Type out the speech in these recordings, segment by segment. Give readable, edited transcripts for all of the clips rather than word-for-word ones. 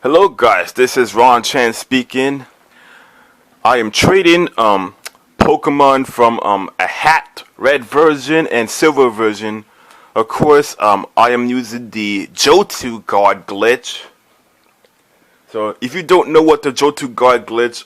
Hello guys, this is Ron Chan speaking. I am trading Pokemon from a hat red version and silver version. Of course, I am using the Johto guard glitch. So if you don't know what the Johto guard glitch,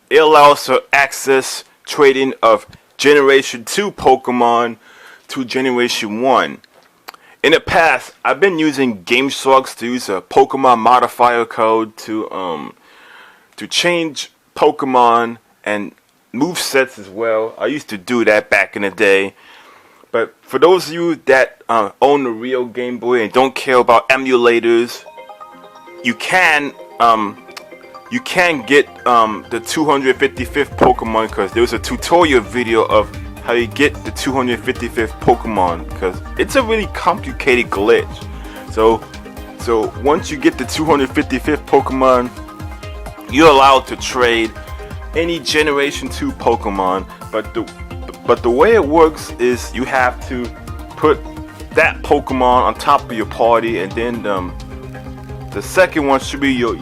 it allows to access trading of Generation 2 Pokemon to Generation 1. In the past, I've been using GameSharks to use a Pokemon modifier code to change Pokemon and movesets as well. I used to do that back in the day. But for those of you that own the real Game Boy and don't care about emulators, you can get the 255th Pokemon, because there was a tutorial video of how you get the 255th Pokemon, because it's a really complicated glitch. So once you get the 255th Pokemon, you're allowed to trade any Generation 2 Pokemon. But the way it works is you have to put that Pokemon on top of your party, and then the second one should be your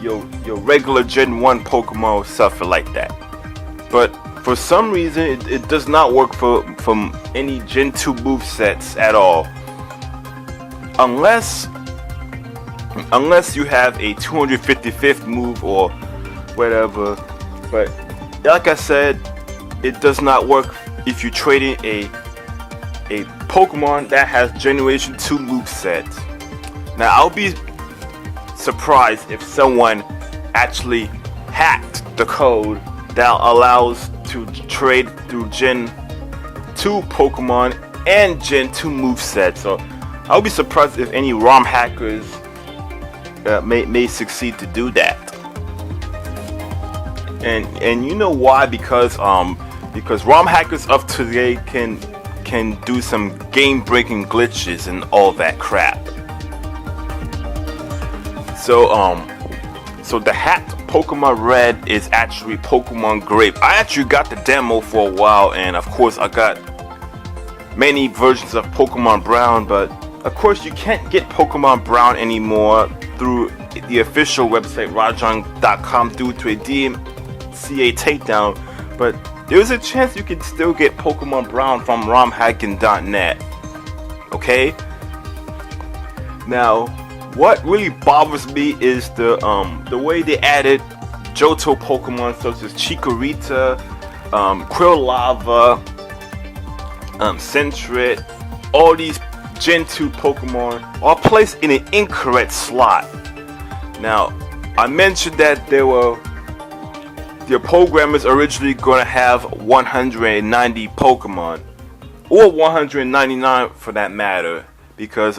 regular Gen 1 Pokemon or something like that. But for some reason, it does not work from any Gen 2 movesets at all. Unless you have a 255th move or whatever. But like I said, it does not work if you're trading a Pokemon that has Generation 2 movesets. Now, I'll be surprised if someone actually hacked the code that allows to trade through Gen 2 Pokemon and Gen 2 movesets. So I'll be surprised if any ROM hackers may succeed to do that. And you know why? Because ROM hackers of today can do some game-breaking glitches and all that crap. So the hacked Pokemon Red is actually Pokemon Grape. I actually got the demo for a while, and of course I got many versions of Pokemon Brown, but of course you can't get Pokemon Brown anymore through the official website Rajang.com due to a DMCA takedown. But there's a chance you can still get Pokemon Brown from ROM-Hack.net. Okay? Now, what really bothers me is the way they added Johto Pokemon such as Chikorita, Quilava, Sentret. All these Gen 2 Pokemon are placed in an incorrect slot. Now, I mentioned that the programmers originally going to have 190 Pokemon, or 199 for that matter, because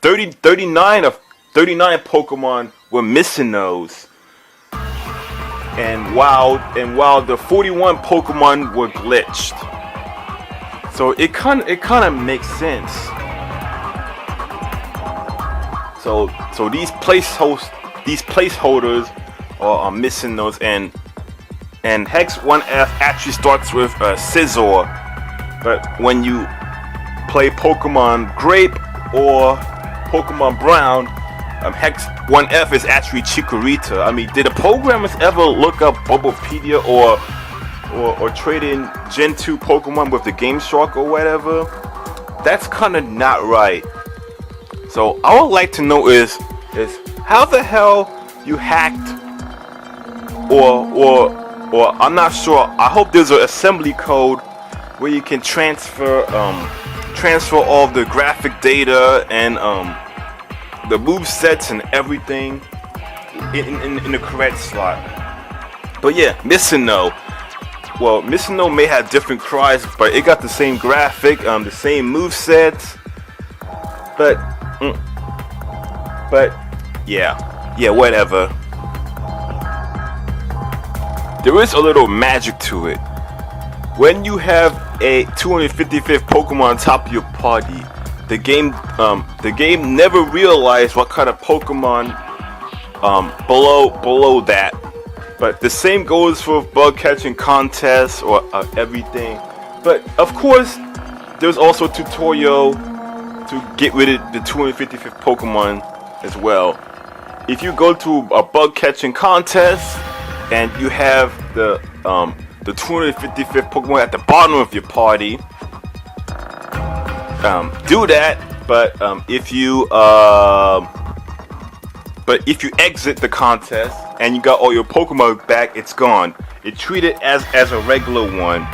39 Pokemon were missing those, and while the 41 Pokemon were glitched. So it kind of makes sense. So these placeholders are missing those, and Hex 1F actually starts with Scizor, but when you play Pokemon Grape or Pokemon Brown, Hex 1F is actually Chikorita. I mean, did the programmers ever look up Bulbapedia or trade in Gen 2 Pokemon with the GameShark or whatever? That's kind of not right. So I would like to know is how the hell you hacked, or I'm not sure. I hope there's an assembly code where you can transfer all the graphic data and the move sets and everything in the correct slot. But yeah, Misino. Well, Misino may have different cries, but it got the same graphic, the same move sets. But yeah, whatever. There is a little magic to it. When you have a 255th Pokemon on top of your party, the game never realized what kind of Pokemon below that. But the same goes for bug catching contests or everything. But of course, there's also a tutorial to get rid of the 255th Pokemon. as well. If you go to a bug catching contest and you have the 255th Pokemon at the bottom of your party, do that. But if you exit the contest and you got all your Pokemon back, it's gone. It treated as a regular one.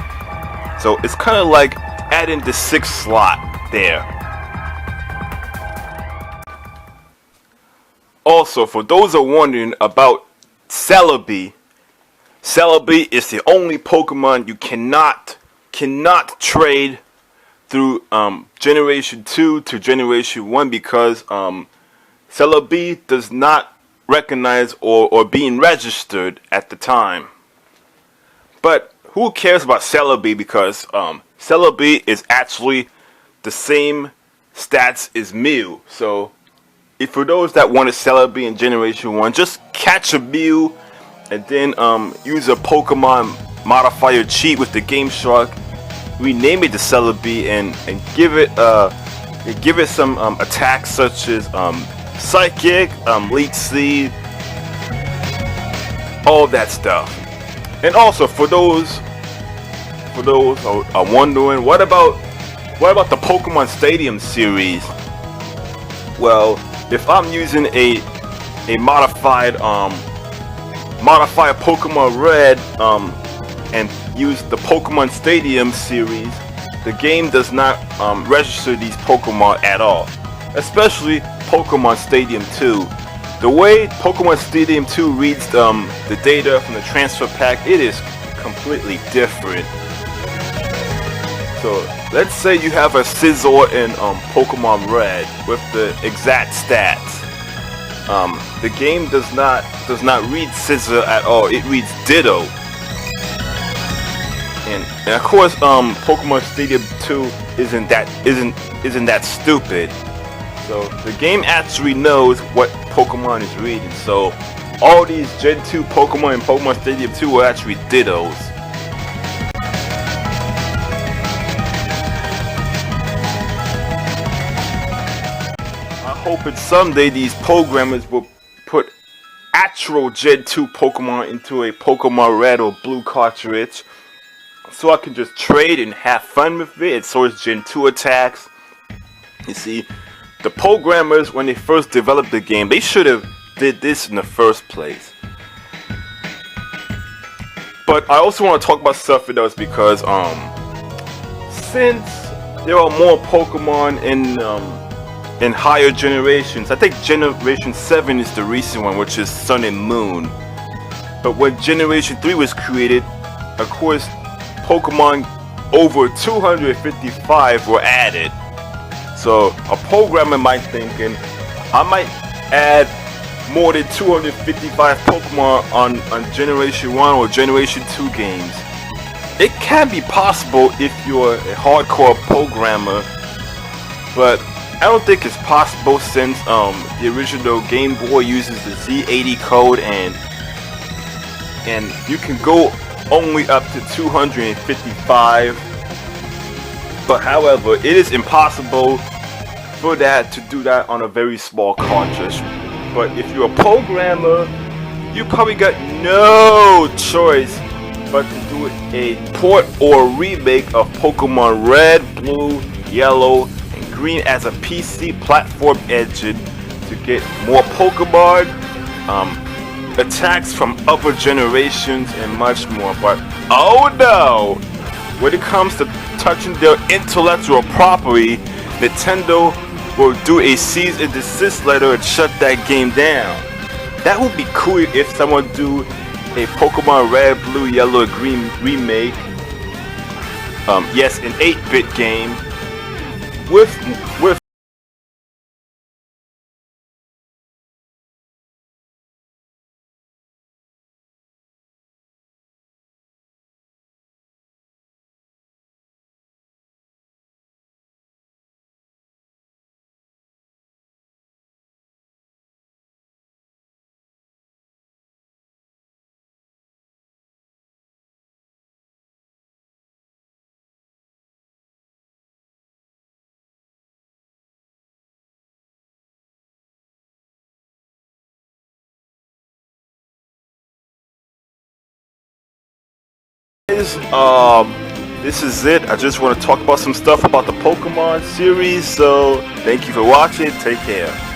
So it's kind of like adding the 6th slot there. Also, for those who are wondering about Celebi, Celebi is the only Pokemon you cannot trade through Generation 2 to Generation 1 because Celebi does not recognize or being registered at the time. But who cares about Celebi, because Celebi is actually the same stats as Mew. So if for those that want to Celebi in Generation 1, just catch a Mew and then use a Pokemon modifier cheat with the Game Shark, rename it to Celebi and give it some attacks such as Psychic, Leech Seed, all that stuff. And also for those who are wondering, what about the Pokemon Stadium series? Well, if I'm using a modified Pokemon Red and use the Pokemon Stadium series, the game does not register these Pokemon at all. Especially Pokemon Stadium 2. The way Pokemon Stadium 2 reads the data from the transfer pack, it is completely different. So let's say you have a Scizor in Pokemon Red with the exact stats. The game does not read Scizor at all. It reads Ditto. And of course, Pokemon Stadium 2 isn't that stupid. So the game actually knows what Pokemon is reading. So all these Gen 2 Pokemon in Pokemon Stadium 2 are actually Dittos. I hope that someday these programmers will put actual Gen 2 Pokemon into a Pokemon Red or Blue cartridge, so I can just trade and have fun with it. So it's Gen 2 attacks. You see, the programmers, when they first developed the game, they should have did this in the first place. But I also want to talk about stuff with us because since there are more Pokemon in higher generations, I think Generation 7 is the recent one, which is Sun and Moon. But when Generation 3 was created, of course, Pokemon over 255 were added. So a programmer might thinking, I might add more than 255 Pokemon on Generation 1 or Generation 2 games. It can be possible if you're a hardcore programmer, but I don't think it's possible since the original Game Boy uses the Z80 code and you can go only up to 255. But however, it is impossible for that to do that on a very small cartridge. But if you're a programmer, you probably got no choice but to do a port or remake of Pokemon Red, Blue, Yellow, and Green as a PC platform engine to get more Pokemon, attacks from other generations, and much more. But oh no! When it comes to touching their intellectual property, Nintendo will do a cease and desist letter and shut that game down. That would be cool if someone do a Pokemon Red, Blue, Yellow, Green remake. Yes, an 8-bit game with guys, this is it. I just want to talk about some stuff about the Pokemon series. So thank you for watching. Take care.